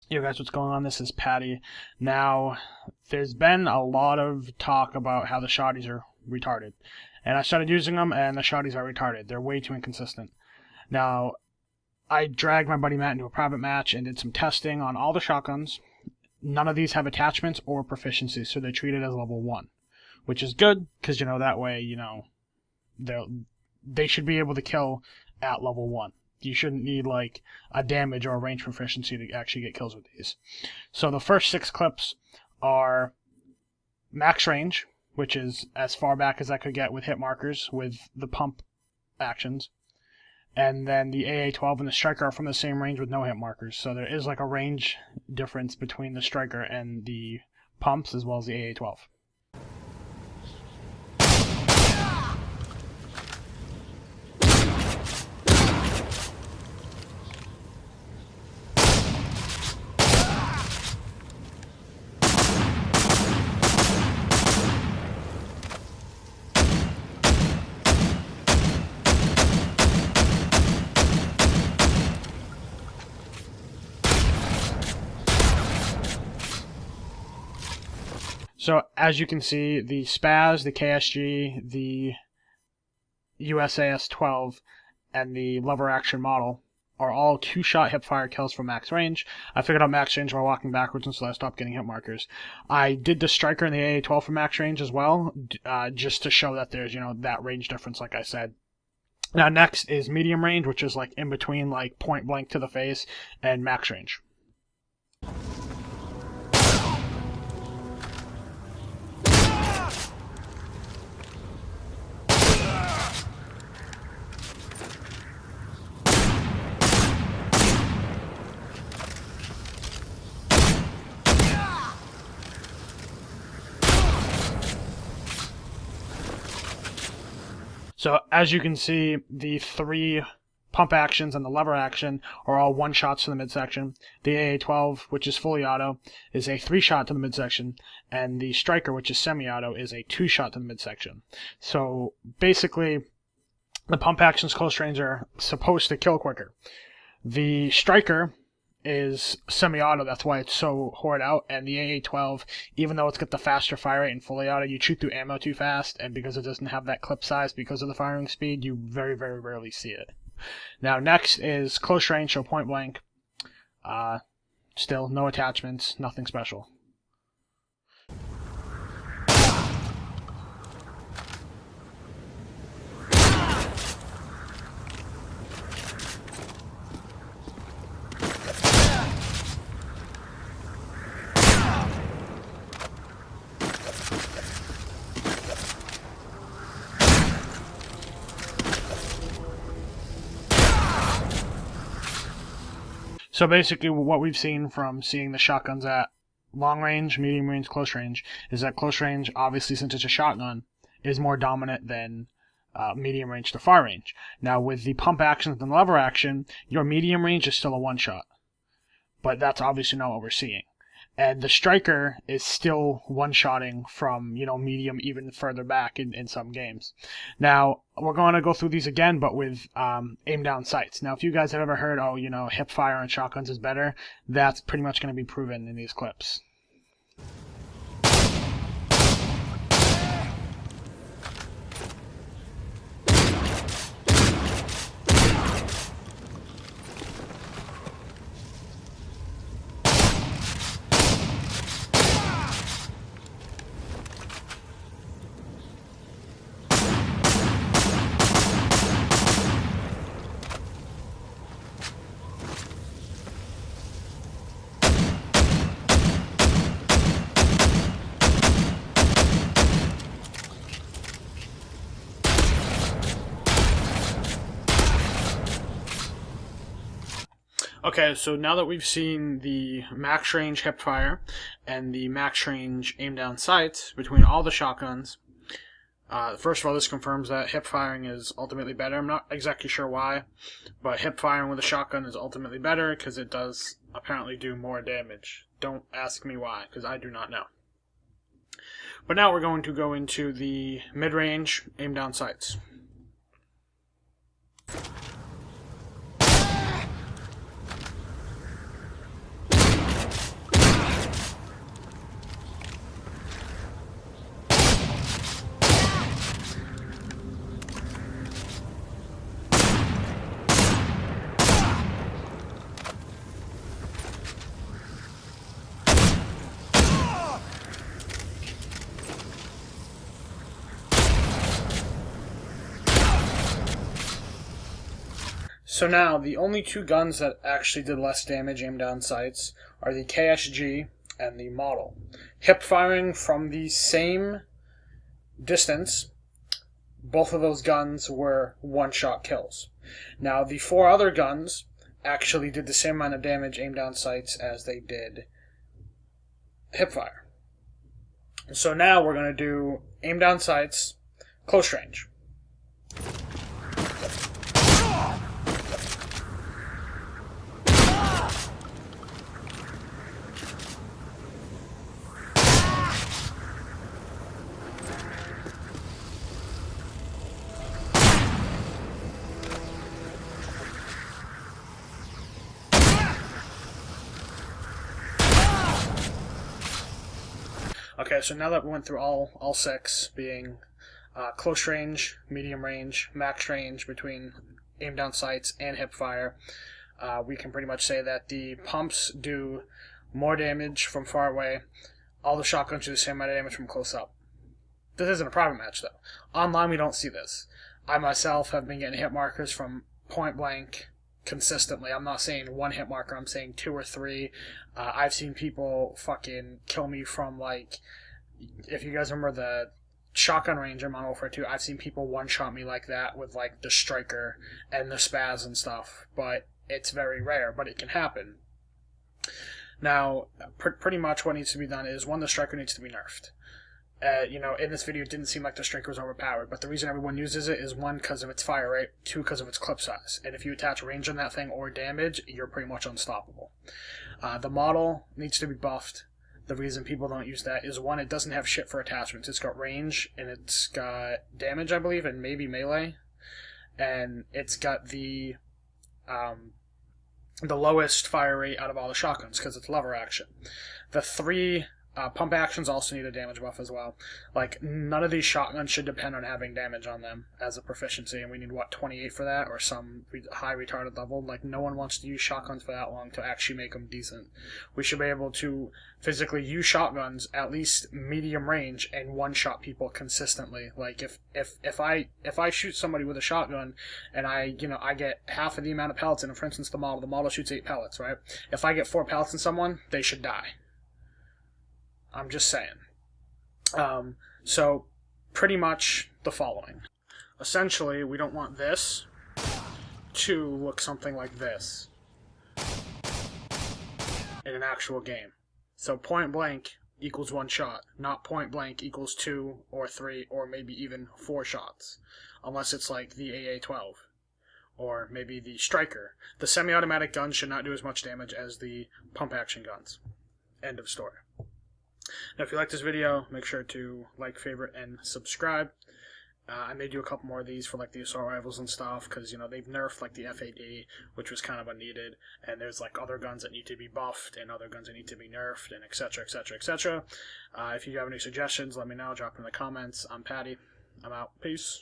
Yo guys, what's going on? This is Patty. Now, there's been a lot of talk about how the shotties are retarded. And I started using them, and the shotties are retarded. They're way too inconsistent. Now, I dragged my buddy Matt into a private match and did some testing on all the shotguns. None of these have attachments or proficiency, so they're treated as level 1. Which is good, because, that way, they should be able to kill at level 1. You shouldn't need, like, a damage or a range proficiency to actually get kills with these. So the first 6 clips are max range, which is as far back as I could get with hit markers with the pump actions. And then the AA-12 and the striker are from the same range with no hit markers. So there is, like, a range difference between the striker and the pumps as well as the AA-12. So, as you can see, the SPAS, the KSG, the USAS-12, and the lever action model are all 2-shot hipfire kills from max range. I figured out max range while walking backwards until I stopped getting hit markers. I did the striker and the AA-12 for max range as well, just to show that there's, that range difference, like I said. Now, next is medium range, which is like in between like point blank to the face and max range. So, as you can see, the 3 pump actions and the lever action are all 1-shots to the midsection. The AA-12, which is fully auto, is a 3-shot to the midsection, and the striker, which is semi-auto, is a 2-shot to the midsection. So, basically, the pump actions close range are supposed to kill quicker. The striker is semi-auto, that's why it's so hoard out, and the AA-12, even though it's got the faster fire rate and fully auto, you shoot through ammo too fast, and because it doesn't have that clip size because of the firing speed, you very, very rarely see it. Now, next is close range, so point blank. Still, no attachments, nothing special. So basically what we've seen from seeing the shotguns at long range, medium range, close range, is that close range, obviously since it's a shotgun, is more dominant than medium range to far range. Now with the pump actions and the lever action, your medium range is still a 1-shot. But that's obviously not what we're seeing. And the striker is still 1-shotting from, medium even further back in some games. Now, we're going to go through these again, but with aim down sights. Now, if you guys have ever heard, hip fire on shotguns is better, that's pretty much going to be proven in these clips. Okay, so now that we've seen the max range hip fire and the max range aim down sights between all the shotguns, first of all, this confirms that hip firing is ultimately better. I'm not exactly sure why, but hip firing with a shotgun is ultimately better because it does apparently do more damage. Don't ask me why, because I do not know. But now we're going to go into the mid-range aim down sights. So now, the only two guns that actually did less damage aimed down sights are the KSG and the model. Hip firing from the same distance, both of those guns were one-shot kills. Now, the four other guns actually did the same amount of damage aimed down sights as they did hip fire. So now we're going to do aim down sights, close range. Okay, so now that we went through all six, being close range, medium range, max range between aim down sights and hip fire, we can pretty much say that the pumps do more damage from far away. All the shotguns do the same amount of damage from close up. This isn't a private match, though. Online, we don't see this. I myself have been getting hit markers from point blank consistently. I'm not saying one hit marker, I'm saying two or three. I've seen people fucking kill me from, like, if you guys remember the shotgun range in Modern Warfare 2, I've seen people one-shot me like that with, like, the striker and the spaz and stuff, but it's very rare, but it can happen. Now, pretty much what needs to be done is, one, the striker needs to be nerfed. In this video, it didn't seem like the striker was overpowered, but the reason everyone uses it is, one, because of its fire rate, two, because of its clip size. And if you attach range on that thing or damage, you're pretty much unstoppable. The model needs to be buffed. The reason people don't use that is, one, it doesn't have shit for attachments. It's got range, and it's got damage, I believe, and maybe melee. And it's got the lowest fire rate out of all the shotguns, because it's lever action. The three pump actions also need a damage buff as well. Like, none of these shotguns should depend on having damage on them as a proficiency, and we need, 28 for that, or some high retarded level. Like, no one wants to use shotguns for that long to actually make them decent. We should be able to physically use shotguns at least medium range and one-shot people consistently. Like, if I shoot somebody with a shotgun and I get half of the amount of pellets in, for instance, the model shoots 8 pellets, right? If I get 4 pellets in someone, they should die. I'm just saying. So, pretty much the following. Essentially, we don't want this to look something like this in an actual game. So point blank equals 1 shot, not point blank equals 2 or 3 or maybe even 4 shots. Unless it's like the AA-12 or maybe the striker. The semi-automatic guns should not do as much damage as the pump action guns. End of story. Now, if you like this video, make sure to like, favorite, and subscribe. I may do a couple more of these for, like, the assault rifles and stuff, because, they've nerfed, like, the FAD, which was kind of unneeded, and there's, like, other guns that need to be buffed, and other guns that need to be nerfed, and etc., etc., etc. If you have any suggestions, let me know. Drop them in the comments. I'm Patty. I'm out. Peace.